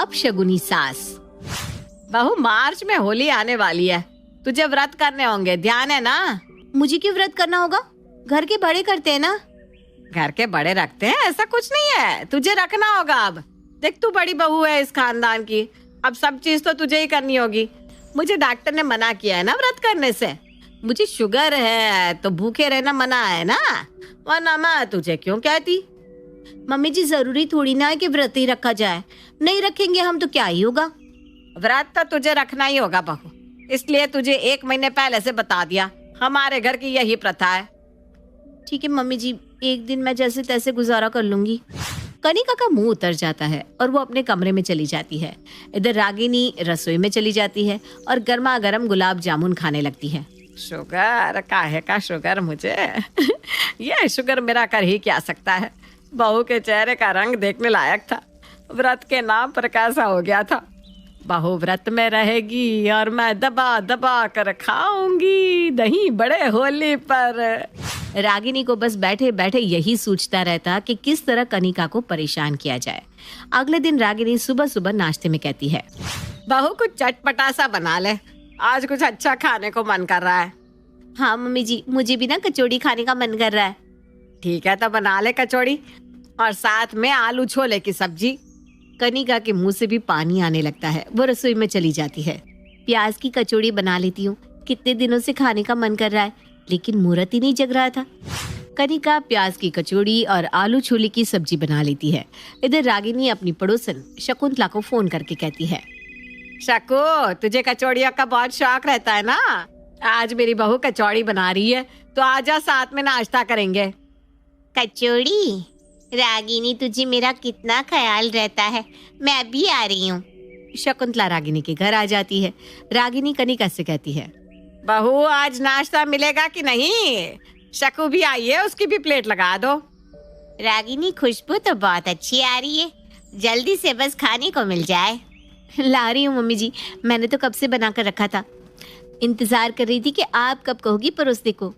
अपशगुनी सास। बहू, मार्च में होली आने वाली है, तुझे व्रत करने होंगे, ध्यान है ना? मुझे क्यों व्रत करना होगा? घर के बड़े करते हैं ना। घर के बड़े रखते हैं, ऐसा कुछ नहीं है, तुझे रखना होगा। अब देख, तू बड़ी बहू है इस खानदान की, अब सब चीज तो तुझे ही करनी होगी। मुझे डॉक्टर ने मना किया है ना व्रत करने से। मुझे शुगर है तो भूखे रहना मना है ना, वरना मैं तुझे क्यों कहती। मम्मी जी, जरूरी थोड़ी ना है कि व्रत ही रखा जाए, नहीं रखेंगे हम तो क्या ही होगा। व्रत तो तुझे रखना ही होगा बहू, इसलिए तुझे 1 महीने पहले से बता दिया। हमारे घर की यही प्रथा है। ठीक है मम्मी जी, एक दिन मैं जैसे तैसे गुजारा कर लूंगी। कनिका का मुंह उतर जाता है और वो अपने कमरे में चली जाती है। इधर रागिनी रसोई में चली जाती है और गर्मा गर्म गुलाब जामुन खाने लगती है। शुगर, काहे का शुगर मुझे? ये शुगर मेरा कर ही क्या सकता है। बहू के चेहरे का रंग देखने लायक था, व्रत के नाम पर कैसा हो गया था। बहू व्रत में रहेगी और मैं दबा दबा कर खाऊंगी दही बड़े होली पर। रागिनी को बस बैठे बैठे यही सोचता रहता कि किस तरह कनिका को परेशान किया जाए। अगले दिन रागिनी सुबह सुबह नाश्ते में कहती है, बहू कुछ चटपटा सा बना ले, आज कुछ अच्छा खाने को मन कर रहा है। हाँ मम्मी जी, मुझे भी ना कचौड़ी खाने का मन कर रहा है। ठीक है, तो बना ले कचौड़ी और साथ में आलू छोले की सब्जी। कनिका के मुंह से भी पानी आने लगता है। वो रसोई में चली जाती है। प्याज की कचौड़ी बना लेती हूँ, कितने दिनों से खाने का मन कर रहा है, लेकिन मुहूर्त ही नहीं जग रहा था। कनिका प्याज की कचौड़ी और आलू छोले की सब्जी बना लेती है। इधर रागिनी अपनी पड़ोसन शकुंतला को फोन करके कहती है, शकु, तुझे कचौड़ियों का बहुत शौक रहता है ना, आज मेरी बहू कचौड़ी बना रही है तो आजा, साथ में नाश्ता करेंगे। कचौड़ी? रागिनी, तुझे मेरा कितना ख्याल रहता है, मैं अभी आ रही हूँ। शकुंतला रागिनी के घर आ जाती है। रागिनी कनिका से कहती है, बहू आज नाश्ता मिलेगा कि नहीं? शकु भी आई है, उसकी भी प्लेट लगा दो। रागिनी, खुशबू तो बहुत अच्छी आ रही है, जल्दी से बस खाने को मिल जाए। ला रही हूँ मम्मी जी, मैंने तो कब से बना कर रखा था, इंतजार कर रही थी कि आप कब कहोगी परोसने को।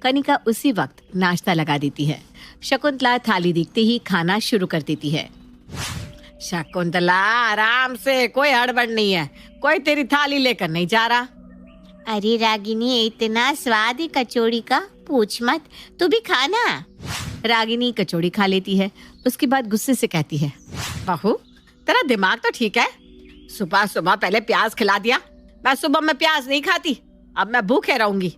कनिका उसी वक्त नाश्ता लगा देती है। शकुंतला थाली देखते ही खाना शुरू कर देती है। शकुंतला, आराम से, कोई हड़बड़ नहीं है, कोई तेरी थाली लेकर नहीं जा रहा। अरे रागिनी, इतना स्वाद है कचौड़ी का, पूछ मत, तू भी खाना। रागिनी कचौड़ी खा लेती है, उसके बाद गुस्से से कहती है, बहू तेरा दिमाग तो ठीक है, सुबह सुबह पहले प्याज खिला दिया। मैं सुबह में प्याज नहीं खाती, अब मैं भूखे रहूंगी।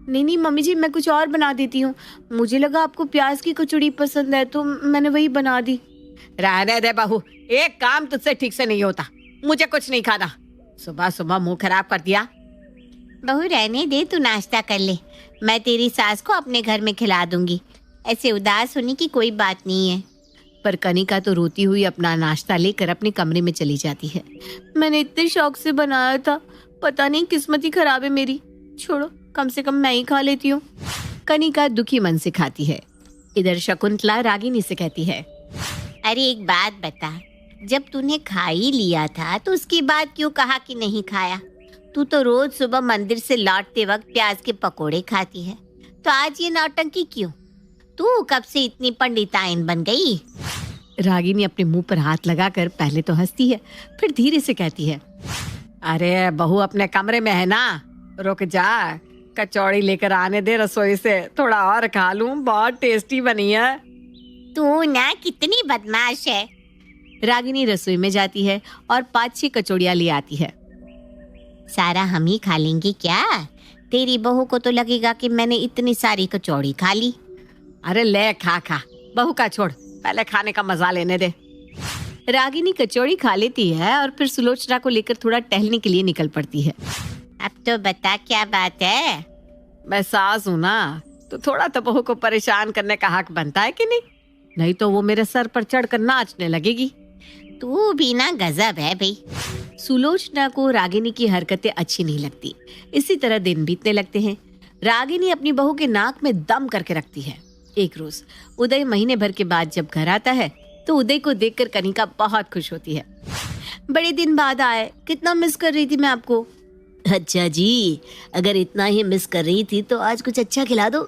नहीं नहीं मम्मी जी, मैं कुछ और बना देती हूँ, मुझे लगा आपको प्याज की कचौड़ी पसंद है तो मैंने वही बना दी। रहने दे बहू, एक काम तुझसे ठीक से नहीं होता, मुझे कुछ नहीं खाना। सुबह सुबह मुंह खराब कर दिया। बहू रहने दे, तू नाश्ता कर ले, मैं तेरी सास को अपने घर में खिला दूंगी, ऐसे उदास होने की कोई बात नहीं है। पर कनिका तो रोती हुई अपना नाश्ता लेकर अपने कमरे में चली जाती है। मैंने इतने शौक से बनाया था, पता नहीं किस्मत ही खराब है मेरी, छोड़ो, कम से कम मैं ही खा लेती हूँ। कनिका दुखी मन से खाती है। इधर शकुंतला रागिनी से कहती है, अरे एक बात बता, जब तूने खा ही लिया था तो उसके बाद क्यों कहा कि नहीं खाया? तू तो रोज सुबह मंदिर से लौटते वक्त प्याज के पकोड़े खाती है, तो आज ये नौटंकी क्यों? तू कब से इतनी पंडिताइन बन गई? रागिनी अपने मुंह पर हाथ लगाकर पहले तो हंसती है, फिर धीरे से कहती है, अरे बहू अपने कमरे में है ना, रुक जा, कचौड़ी लेकर आने दे रसोई से, थोड़ा और खा लूं, बहुत टेस्टी बनी है। तू ना कितनी बदमाश है। रागिनी रसोई में जाती है और 5-6 कचौड़ियां ले आती है। सारा हम ही खा लेंगे क्या? तेरी बहू को तो लगेगा कि मैंने इतनी सारी कचौड़ी खा ली। अरे ले खा खा, बहू का छोड़, पहले खाने का मजा लेने दे। रागिनी कचौड़ी खा लेती है और फिर सुलोचना को लेकर थोड़ा टहलने के लिए निकल पड़ती है। अब तो बता क्या बात है? मैं सास हूँ ना, तो थोड़ा तो बहू को परेशान करने का हक बनता है कि नहीं? नहीं तो वो मेरे सर पर चढ़कर नाचने लगेगी। तू भी ना गजब है भाई। सुलोचना को रागिनी की हरकतें अच्छी नहीं लगती। इसी तरह दिन बीतने लगते हैं। रागिनी अपनी बहू के नाक में दम करके रखती है। एक रोज उदय महीने भर के बाद जब घर आता है तो उदय को देखकर कनिका बहुत खुश होती है। बड़े दिन बाद आए, कितना मिस कर रही थी मैं आपको। अच्छा जी, अगर इतना ही मिस कर रही थी तो आज कुछ अच्छा खिला दो।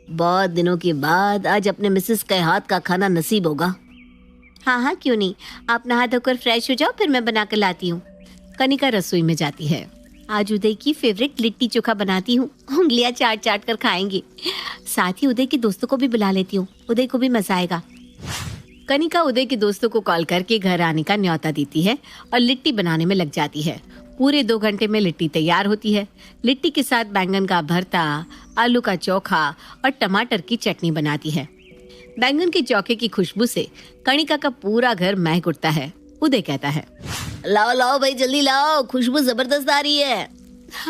बहुत दिनों के बाद आज अपने मिसेस के हाथ का खाना नसीब होगा। हाँ हाँ, क्यों नहीं। आप नहा धोकर फ्रेश हो जाओ, फिर मैं बना कर लाती हूँ। कनिका रसोई में जाती है। आज उदय की फेवरेट लिट्टी चोखा बनाती हूँ, उंगलियां चाट चाट कर खाएंगे। साथ ही उदय के दोस्तों को भी बुला लेती हूँ, उदय को भी मजा आएगा। कनिका उदय के दोस्तों को कॉल करके घर आने का न्योता देती है और लिट्टी बनाने में लग जाती है। पूरे 2 घंटे में लिट्टी तैयार होती है। लिट्टी के साथ बैंगन का भरता, आलू का चोखा और टमाटर की चटनी बनाती है। बैंगन के चोखे की खुशबू से कनिका का पूरा घर महक उठता है। उदय कहता है, लाओ लाओ भाई, जल्दी लाओ, खुशबू जबरदस्त आ रही है।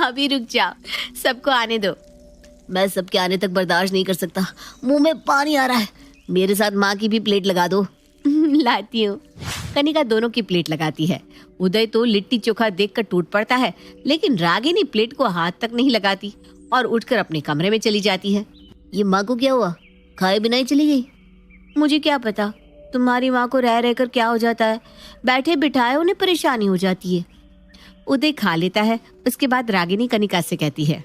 अभी रुक जाओ, सबको आने दो। मैं सबके आने तक बर्दाश्त नहीं कर सकता, मुंह में पानी आ रहा है। मेरे साथ माँ की भी प्लेट लगा दो। लाती हूँ। कनिका दोनों की प्लेट लगाती है। उदय तो लिट्टी चोखा देखकर टूट पड़ता है, लेकिन रागिनी प्लेट को हाथ तक नहीं लगाती और उठकर अपने कमरे में चली जाती है। ये माँ को क्या हुआ, खाए बिना ही चली गई? मुझे क्या पता, तुम्हारी माँ को रह रहकर क्या हो जाता है, बैठे बिठाए उन्हें परेशानी हो जाती है। उदय खा लेता है। उसके बाद रागिनी कनिका से कहती है,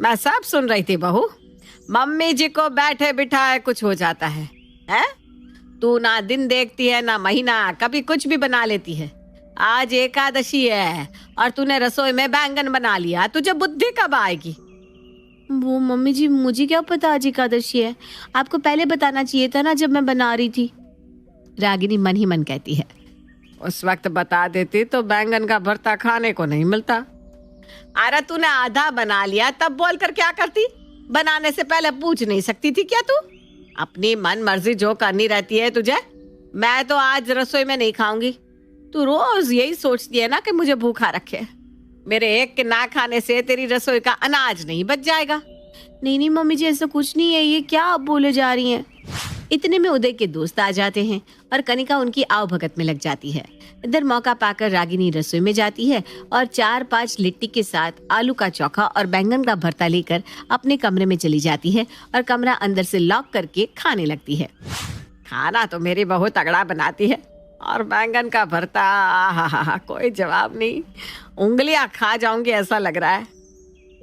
मैं सब सुन रही थी बहू। मम्मी जी को बैठे बिठाए कुछ हो जाता है, हैं? तू ना दिन देखती है ना महीना, कभी कुछ भी बना लेती है। आज एकादशी है और तूने रसोई में बैंगन बना लिया, तुझे बुद्धि कब आएगी? वो मम्मी जी, मुझे क्या पता आज एकादशी है, आपको पहले बताना चाहिए था ना जब मैं बना रही थी। रागिनी मन ही मन कहती है, उस वक्त बता देती तो बैंगन का भरता खाने को नहीं मिलता। अरे तूने आधा बना लिया तब बोलकर क्या करती? बनाने से पहले पूछ नहीं सकती थी क्या तू? अपनी मन मर्जी जो करनी रहती है तुझे। मैं तो आज रसोई में नहीं खाऊंगी। तू रोज यही सोचती है ना कि मुझे भूखा रखे। मेरे एक के ना खाने से तेरी रसोई का अनाज नहीं बच जाएगा। नहीं नहीं मम्मी जी, ऐसा कुछ नहीं है, ये क्या आप बोले जा रही हैं। इतने में उदय के दोस्त आ जाते हैं और कनिका उनकी आवभगत में लग जाती है। इधर मौका पाकर रागिनी रसोई में जाती है और 4-5 लिट्टी के साथ आलू का चोखा और बैंगन का भरता लेकर अपने कमरे में चली जाती है और कमरा अंदर से लॉक करके खाने लगती है। खाना तो मेरी बहू तगड़ा बनाती है और बैंगन का भरता, आहा, कोई जवाब नहीं। उंगलियां खा जाऊंगी ऐसा लग रहा है।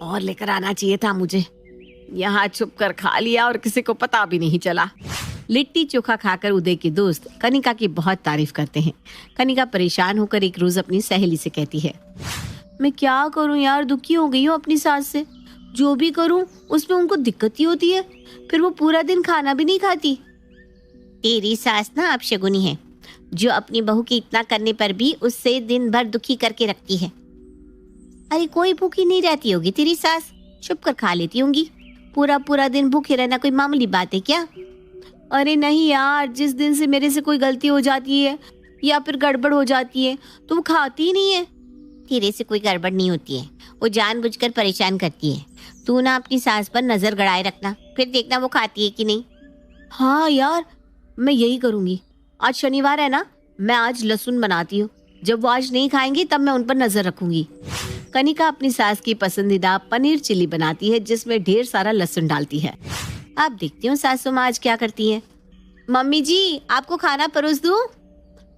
और लेकर आना चाहिए था मुझे। यहाँ छुप कर खा लिया और किसी को पता भी नहीं चला। लिट्टी चोखा खाकर उदय के दोस्त कनिका की बहुत तारीफ करते हैं। कनिका परेशान होकर एक रोज अपनी सहेली से कहती है, मैं क्या करूं यार, दुखी हो गई हूँ अपनी सास से। जो भी करूं उसमें उनको दिक्कत ही होती है, फिर वो पूरा दिन खाना भी नहीं खाती। तेरी सास ना अपशगुनी है, जो अपनी बहू के इतना करने पर भी उससे दिन भर दुखी करके रखती है। अरे कोई भूखी नहीं रहती होगी तेरी सास, छुप कर खा लेती होंगी। पूरा पूरा दिन भूखे रहना कोई मामूली बात है क्या? अरे नहीं यार, जिस दिन से मेरे से कोई गलती हो जाती है या फिर गड़बड़ हो जाती है तो वो खाती ही नहीं है। तेरे से कोई गड़बड़ नहीं होती है, वो जानबूझकर परेशान करती है। तू ना अपनी सास पर नजर गड़ाए रखना, फिर देखना वो खाती है कि नहीं। हाँ यार, मैं यही करूंगी। आज शनिवार है ना, मैं आज लहसुन बनाती हूँ। जब वो आज नहीं खाएंगी तब मैं उन पर नजर रखूंगी। कनिका अपनी सास की पसंदीदा पनीर चिली बनाती है, जिसमें ढेर सारा लहसुन डालती है। आप देखती हूँ सासू माँ आज क्या करती है। मम्मी जी, आपको खाना परोस दूँ?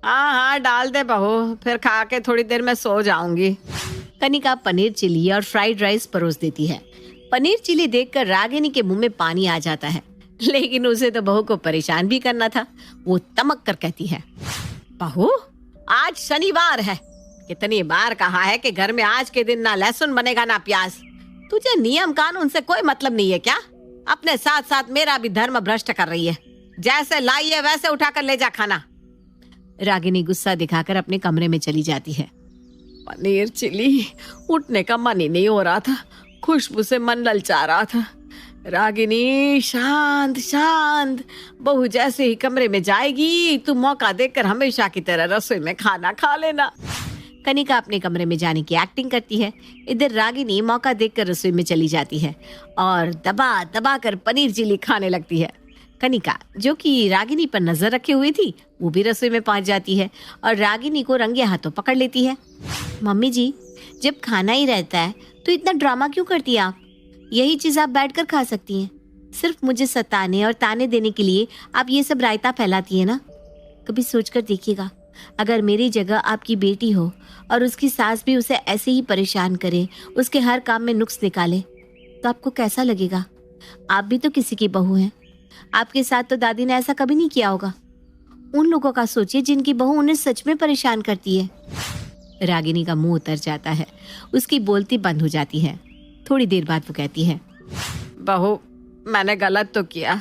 हाँ हाँ, डाल दे बहू, फिर खा के थोड़ी देर में सो जाऊंगी। कनिका पनीर चिली और फ्राइड राइस परोस देती है। पनीर चिली देखकर रागिनी के मुंह में पानी आ जाता है, लेकिन उसे तो बहू को परेशान भी करना था। वो तमक कर कहती है, बहू आज शनिवार है, कितनी बार कहा है कि घर में आज के दिन ना लहसुन बनेगा ना प्याज। तुझे नियम कानून से कोई मतलब नहीं है क्या? अपने साथ साथ मेरा भी धर्म भ्रष्ट कर रही है। जैसे लाई है वैसे उठाकर ले जा खाना। रागिनी गुस्सा दिखाकर अपने कमरे में चली जाती है। पनीर चिली, उठने का मन ही नहीं हो रहा था, खुशबू से मन ललचा रहा था। रागिनी शांत शांत, बहू जैसे ही कमरे में जाएगी तू मौका देखकर हमेशा की तरह रसोई में खाना खा लेना। कनिका अपने कमरे में जाने की एक्टिंग करती है। इधर रागिनी मौका देखकर रसोई में चली जाती है और दबा दबा कर पनीर चिली खाने लगती है। कनिका, जो कि रागिनी पर नजर रखे हुई थी, वो भी रसोई में पहुंच जाती है और रागिनी को रंगे हाथों पकड़ लेती है। मम्मी जी, जब खाना ही रहता है तो इतना ड्रामा क्यों करती है आप? यही चीज आप बैठकर खा सकती हैं। सिर्फ मुझे सताने और ताने देने के लिए आप ये सब रायता फैलाती है ना। कभी सोचकर देखिएगा, अगर मेरी जगह आपकी बेटी हो और उसकी सास भी उसे ऐसे ही परेशान करे, उसके हर काम में नुक्स निकाले, तो आपको कैसा लगेगा? आप भी तो किसी की बहू हैं। आपके साथ तो दादी ने ऐसा कभी नहीं किया होगा। उन लोगों का सोचिए जिनकी बहू उन्हें सच में परेशान करती है। रागिनी का मुंह उतर जाता है, उसकी बोलती बंद हो जाती है। थोड़ी देर बाद वो कहती है, बहू मैंने गलत तो किया,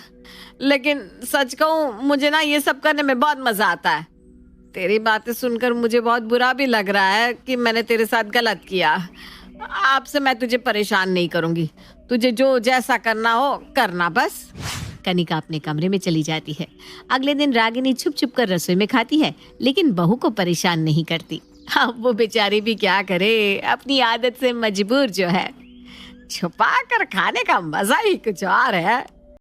लेकिन सच कहूँ मुझे ना ये सब करने में बहुत मजा आता है। तेरी बातें सुनकर मुझे बहुत बुरा भी लग रहा है कि मैंने तेरे साथ गलत किया। आपसे मैं तुझे परेशान नहीं करूंगी, तुझे जो जैसा करना हो करना बस। कनिका अपने कमरे में चली जाती है। अगले दिन रागिनी छुप छुप कर रसोई में खाती है, लेकिन बहू को परेशान नहीं करती। हाँ, वो बेचारी भी क्या करे, अपनी आदत से मजबूर जो है। छुपा कर खाने का मजा ही कुछ और है।